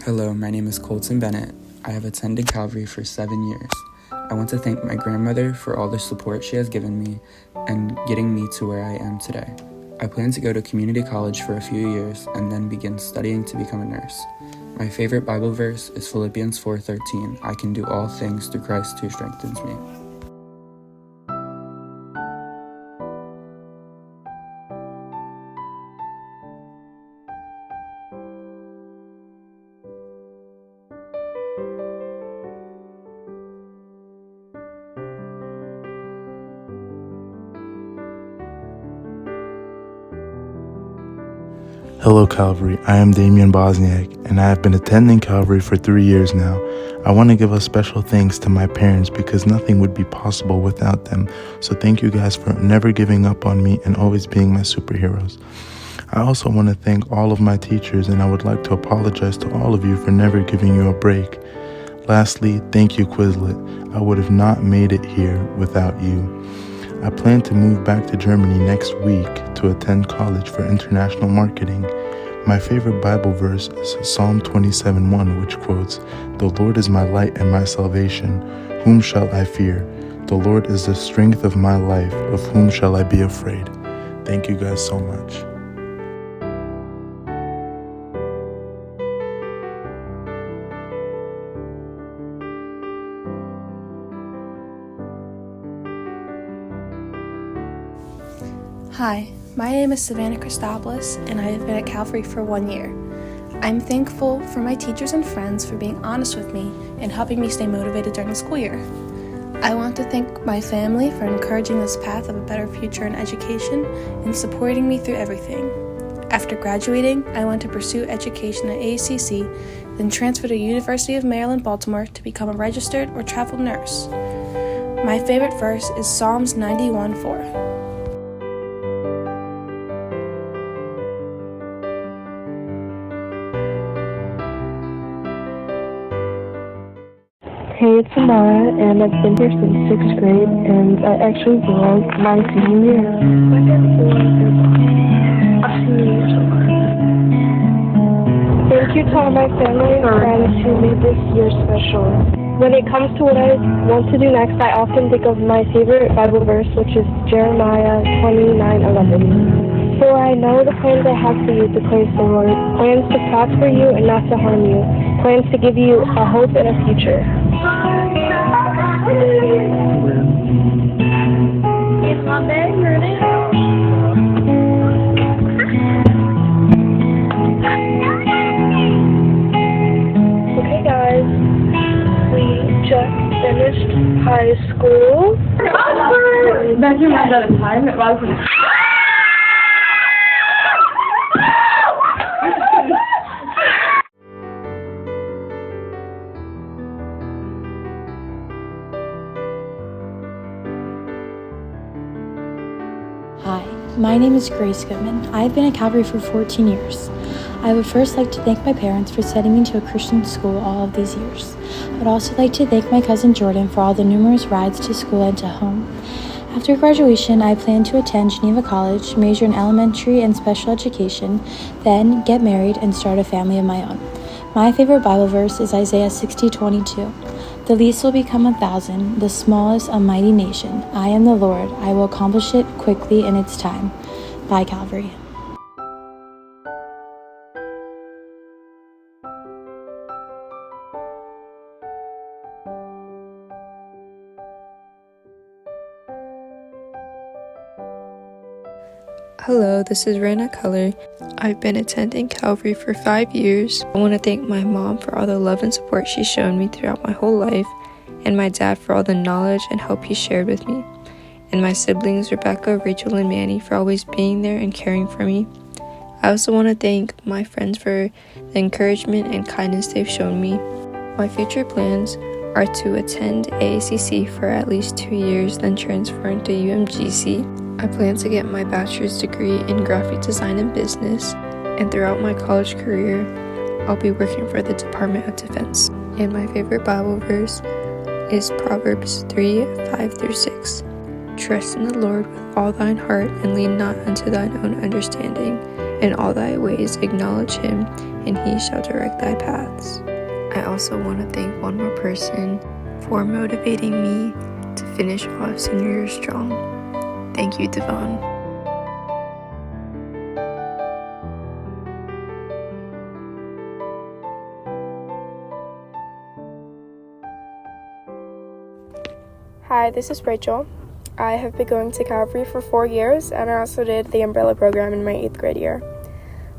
Hello, my name is Colton Bennett. I have attended Calvary for 7 years. I want to thank my grandmother for all the support she has given me and getting me to where I am today. I plan to go to community college for a few years and then begin studying to become a nurse. My favorite Bible verse is Philippians 4:13. I can do all things through Christ who strengthens me. Hello Calvary, I am Damian Bosniak, and I have been attending Calvary for 3 years now. I want to give a special thanks to my parents because nothing would be possible without them. So thank you guys for never giving up on me and always being my superheroes. I also want to thank all of my teachers, and I would like to apologize to all of you for never giving you a break. Lastly, thank you Quizlet. I would have not made it here without you. I plan to move back to Germany next week to attend college for international marketing. My favorite Bible verse is Psalm 27:1, which quotes, "The Lord is my light and my salvation. Whom shall I fear? The Lord is the strength of my life. Of whom shall I be afraid?" Thank you guys so much. Hi, my name is Savannah Christopoulos, and I have been at Calvary for 1 year. I'm thankful for my teachers and friends for being honest with me and helping me stay motivated during the school year. I want to thank my family for encouraging this path of a better future in education and supporting me through everything. After graduating, I want to pursue education at ACC, then transfer to University of Maryland, Baltimore to become a registered or travel nurse. My favorite verse is Psalms 91:4. Hey, it's Amara, and I've been here since 6th grade, and I actually belong my senior year. Thank you to all my family and friends who made this year special. When it comes to what I want to do next, I often think of my favorite Bible verse, which is Jeremiah 29:11. For I know the plans I have for you, declares the Lord, plans to prosper you and not to harm you, plans to give you a hope and a future. Is my bag ready? Okay guys, we just finished high school. Imagine you had at a time it was. Hi, my name is Grace Goodman. I have been at Calvary for 14 years. I would first like to thank my parents for sending me to a Christian school all of these years. I would also like to thank my cousin Jordan for all the numerous rides to school and to home. After graduation, I plan to attend Geneva College, major in elementary and special education, then get married and start a family of my own. My favorite Bible verse is Isaiah 60:22. The least will become 1,000, the smallest a mighty nation. I am the Lord. I will accomplish it quickly in its time. Bye, Calvary. Hello, this is Raina Color. I've been attending Calvary for 5 years. I want to thank my mom for all the love and support she's shown me throughout my whole life, and my dad for all the knowledge and help he shared with me, and my siblings Rebecca, Rachel, and Manny for always being there and caring for me. I also want to thank my friends for the encouragement and kindness they've shown me. My future plans are to attend AACC for at least 2 years, then transferring to UMGC. I plan to get my bachelor's degree in graphic design and business, and throughout my college career, I'll be working for the Department of Defense. And my favorite Bible verse is Proverbs 3:5-6. Trust in the Lord with all thine heart, and lean not unto thine own understanding. In all thy ways acknowledge him, and he shall direct thy paths. I also want to thank one more person for motivating me to finish off senior year strong. Thank you, Devon. Hi, this is Rachel. I have been going to Calvary for 4 years, and I also did the umbrella program in my 8th grade year.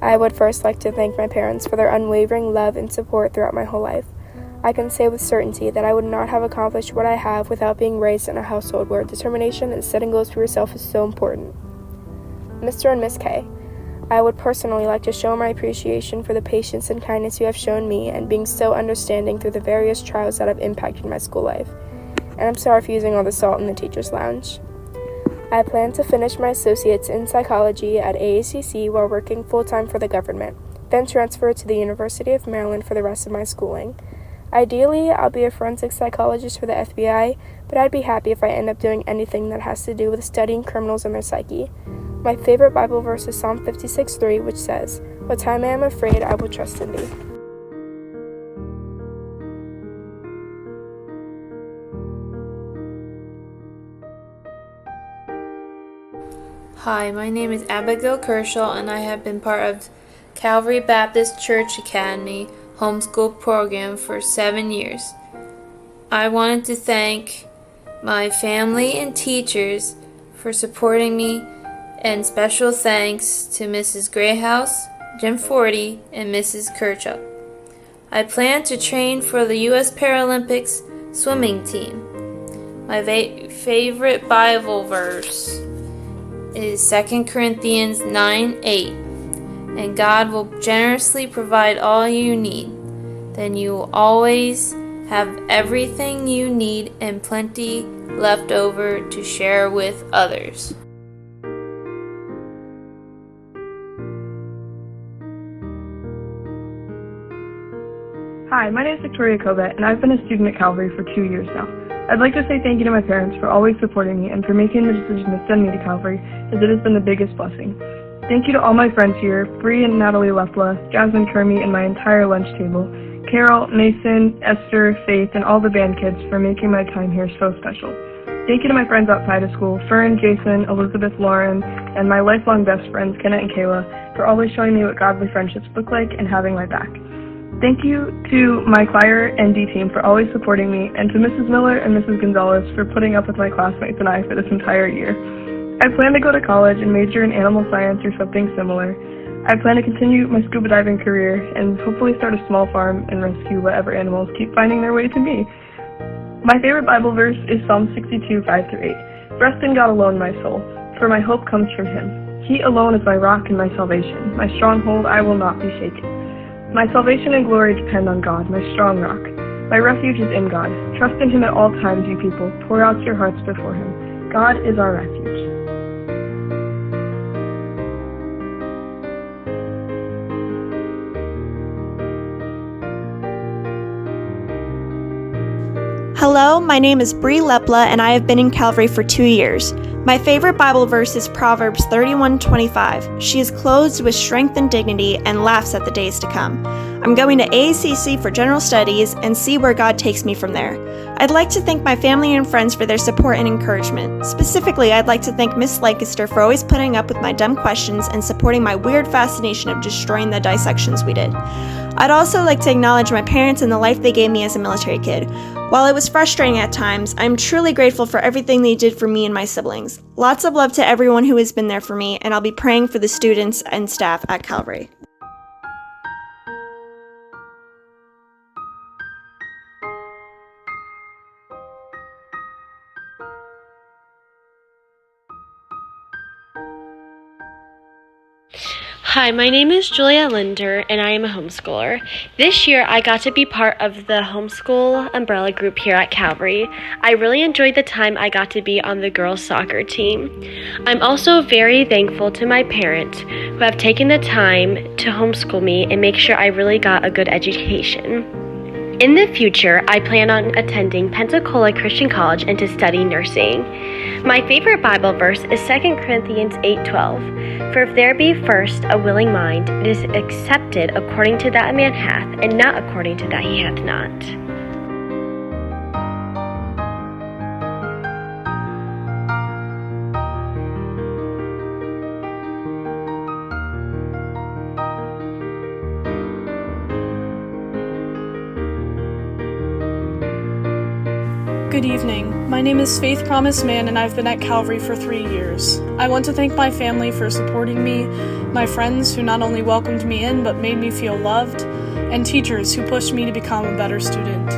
I would first like to thank my parents for their unwavering love and support throughout my whole life. I can say with certainty that I would not have accomplished what I have without being raised in a household where determination and setting goals for yourself is so important. Mr. and Miss K, I would personally like to show my appreciation for the patience and kindness you have shown me and being so understanding through the various trials that have impacted my school life. And I'm sorry for using all the salt in the teacher's lounge. I plan to finish my associates in psychology at AACC while working full-time for the government, then transfer to the University of Maryland for the rest of my schooling. Ideally, I'll be a forensic psychologist for the FBI, but I'd be happy if I end up doing anything that has to do with studying criminals and their psyche. My favorite Bible verse is Psalm 56:3, which says, "What time I am afraid, I will trust in thee." Hi, my name is Abigail Kershaw, and I have been part of Calvary Baptist Church Academy homeschool program for 7 years. I wanted to thank my family and teachers for supporting me, and special thanks to Mrs. Grayhouse, Jim Forty, and Mrs. Kershaw. I plan to train for the U.S. Paralympics swimming team. My favorite Bible verse is 2 Corinthians 9:8. And God will generously provide all you need. Then you will always have everything you need and plenty left over to share with others. Hi, my name is Victoria Covet, and I've been a student at Calvary for 2 years now. I'd like to say thank you to my parents for always supporting me and for making the decision to send me to Calvary, as it has been the biggest blessing. Thank you to all my friends here, Bree and Natalie Lepla, Jasmine Kermy, and my entire lunch table, Carol, Mason, Esther, Faith, and all the band kids for making my time here so special. Thank you to my friends outside of school, Fern, Jason, Elizabeth, Lauren, and my lifelong best friends, Kenneth and Kayla, for always showing me what godly friendships look like and having my back. Thank you to my choir and D team for always supporting me, and to Mrs. Miller and Mrs. Gonzalez for putting up with my classmates and I for this entire year. I plan to go to college and major in animal science or something similar. I plan to continue my scuba diving career and hopefully start a small farm and rescue whatever animals keep finding their way to me. My favorite Bible verse is Psalm 62:5-8. Rest in God alone, my soul, for my hope comes from Him. He alone is my rock and my salvation, my stronghold. I will not be shaken. My salvation and glory depend on God, my strong rock. My refuge is in God. Trust in Him at all times, you people. Pour out your hearts before Him. God is our refuge. Hello, my name is Bree Lepla, and I have been in Calvary for 2 years. My favorite Bible verse is Proverbs 31:25. She is clothed with strength and dignity and laughs at the days to come. I'm going to AACC for general studies and see where God takes me from there. I'd like to thank my family and friends for their support and encouragement. Specifically, I'd like to thank Miss Lancaster for always putting up with my dumb questions and supporting my weird fascination of destroying the dissections we did. I'd also like to acknowledge my parents and the life they gave me as a military kid. While it was frustrating at times, I'm truly grateful for everything they did for me and my siblings. Lots of love to everyone who has been there for me, and I'll be praying for the students and staff at Calvary. Hi, my name is Julia Linder, and I am a homeschooler. This year, I got to be part of the homeschool umbrella group here at Calvary. I really enjoyed the time I got to be on the girls' soccer team. I'm also very thankful to my parents who have taken the time to homeschool me and make sure I really got a good education. In the future, I plan on attending Pensacola Christian College and to study nursing. My favorite Bible verse is 2 Corinthians 8:12. For if there be first a willing mind, it is accepted according to that a man hath, and not according to that he hath not. Good evening. My name is Faith Promise Mann, and I've been at Calvary for 3 years. I want to thank my family for supporting me, my friends who not only welcomed me in but made me feel loved, and teachers who pushed me to become a better student.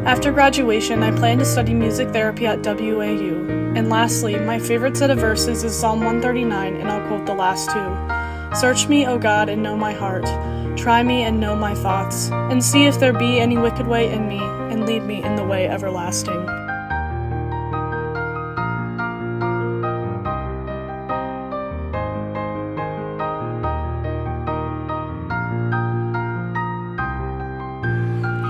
After graduation, I plan to study music therapy at WAU. And lastly, my favorite set of verses is Psalm 139, and I'll quote the last two. Search me, O God, and know my heart. Try me and know my thoughts, and see if there be any wicked way in me, and lead me in the way everlasting.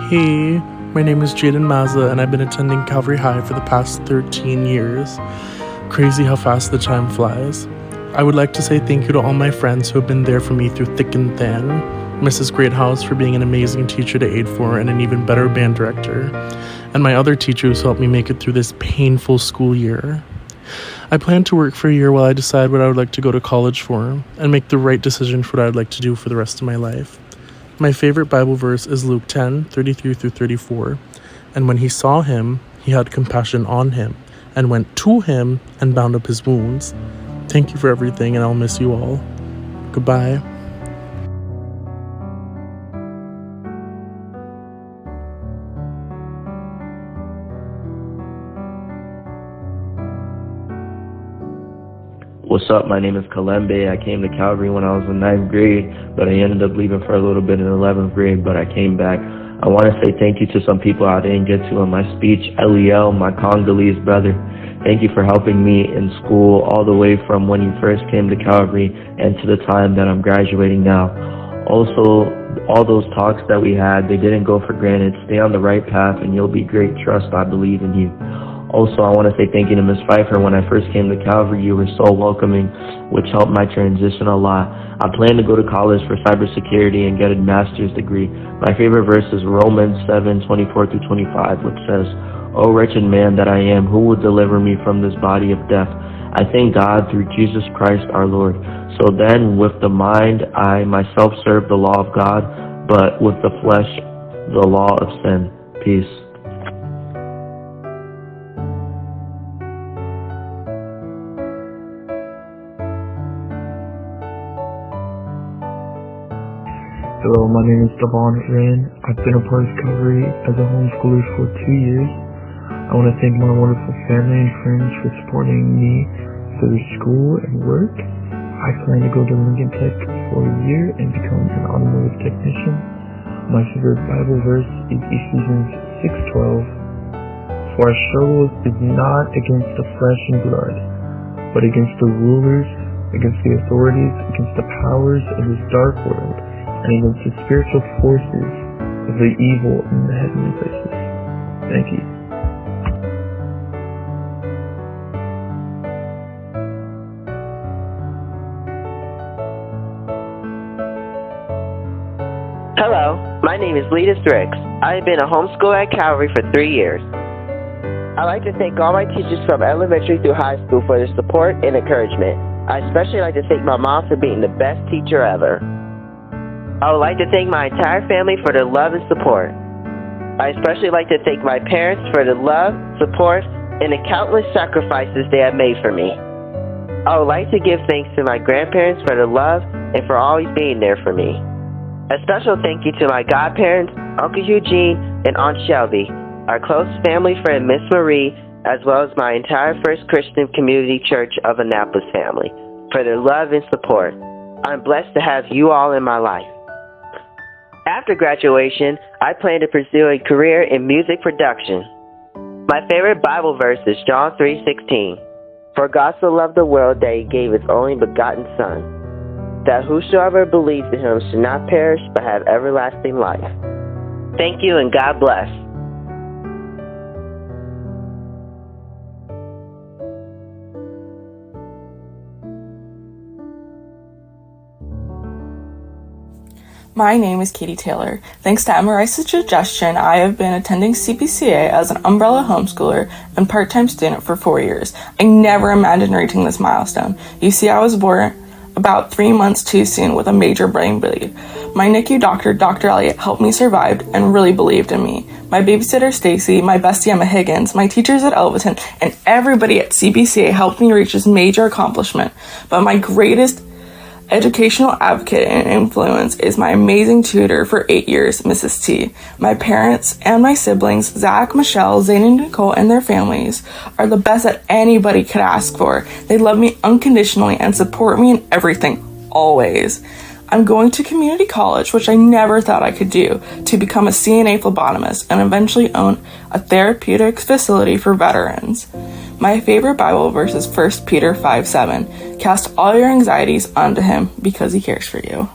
Hey, my name is Jaden Mazza, and I've been attending Calvary High for the past 13 years. Crazy how fast the time flies. I would like to say thank you to all my friends who have been there for me through thick and thin. Mrs. Greathouse for being an amazing teacher to aid for and an even better band director. And my other teachers who helped me make it through this painful school year. I plan to work for a year while I decide what I would like to go to college for and make the right decision for what I would like to do for the rest of my life. My favorite Bible verse is Luke 10:33-34. And when he saw him, he had compassion on him and went to him and bound up his wounds. Thank you for everything, and I'll miss you all. Goodbye. What's up? My name is Kalembe. I came to Calvary when I was in 9th grade, but I ended up leaving for a little bit in 11th grade, but I came back. I want to say thank you to some people I didn't get to in my speech. Eliel, my Congolese brother. Thank you for helping me in school all the way from when you first came to Calvary and to the time that I'm graduating now. Also, all those talks that we had, they didn't go for granted. Stay on the right path and you'll be great. Trust, I believe in you. Also, I want to say thank you to Ms. Pfeiffer. When I first came to Calvary, you were so welcoming, which helped my transition a lot. I plan to go to college for cybersecurity and get a master's degree. My favorite verse is Romans 7:24-25, which says, O wretched man that I am, who will deliver me from this body of death? I thank God through Jesus Christ our Lord. So then, with the mind, I myself serve the law of God, but with the flesh, the law of sin. Peace. Hello, my name is Devon Rand. I've been a part of Calvary as a homeschooler for 2 years. I want to thank my wonderful family and friends for supporting me through school and work. I plan to go to Lincoln Tech for a year and become an automotive technician. My favorite Bible verse is Ephesians 6:12. For our struggle is not against the flesh and blood, but against the rulers, against the authorities, against the powers of this dark world, and against the spiritual forces of the evil in the heavenly places. Thank you. Hello, my name is Lita Strix. I have been a homeschooler at Calvary for 3 years. I'd like to thank all my teachers from elementary through high school for their support and encouragement. I especially like to thank my mom for being the best teacher ever. I would like to thank my entire family for their love and support. I especially like to thank my parents for the love, support, and the countless sacrifices they have made for me. I would like to give thanks to my grandparents for their love and for always being there for me. A special thank you to my godparents, Uncle Eugene, and Aunt Shelby, our close family friend Miss Marie, as well as my entire First Christian Community Church of Annapolis family, for their love and support. I'm blessed to have you all in my life. After graduation, I plan to pursue a career in music production. My favorite Bible verse is John 3:16. For God so loved the world that he gave his only begotten Son, that whosoever believes in him should not perish but have everlasting life. Thank you and God bless. My name is Katie Taylor. Thanks to Emma-Rice's suggestion, I have been attending CBCA as an umbrella homeschooler and part-time student for 4 years. I never imagined reaching this milestone. You see, I was born about 3 months too soon with a major brain bleed. My NICU doctor, Dr. Elliott, helped me survive and really believed in me. My babysitter, Stacy, my bestie, Emma Higgins, my teachers at Elvaton, and everybody at CBCA helped me reach this major accomplishment. But my greatest educational advocate and influence is my amazing tutor for 8 years, Mrs. T. My parents and my siblings, Zach, Michelle, Zane, and Nicole, and their families, are the best that anybody could ask for. They love me unconditionally and support me in everything, always. I'm going to community college, which I never thought I could do, to become a CNA phlebotomist and eventually own a therapeutic facility for veterans. My favorite Bible verse is 1 Peter 5:7. Cast all your anxieties onto him because he cares for you.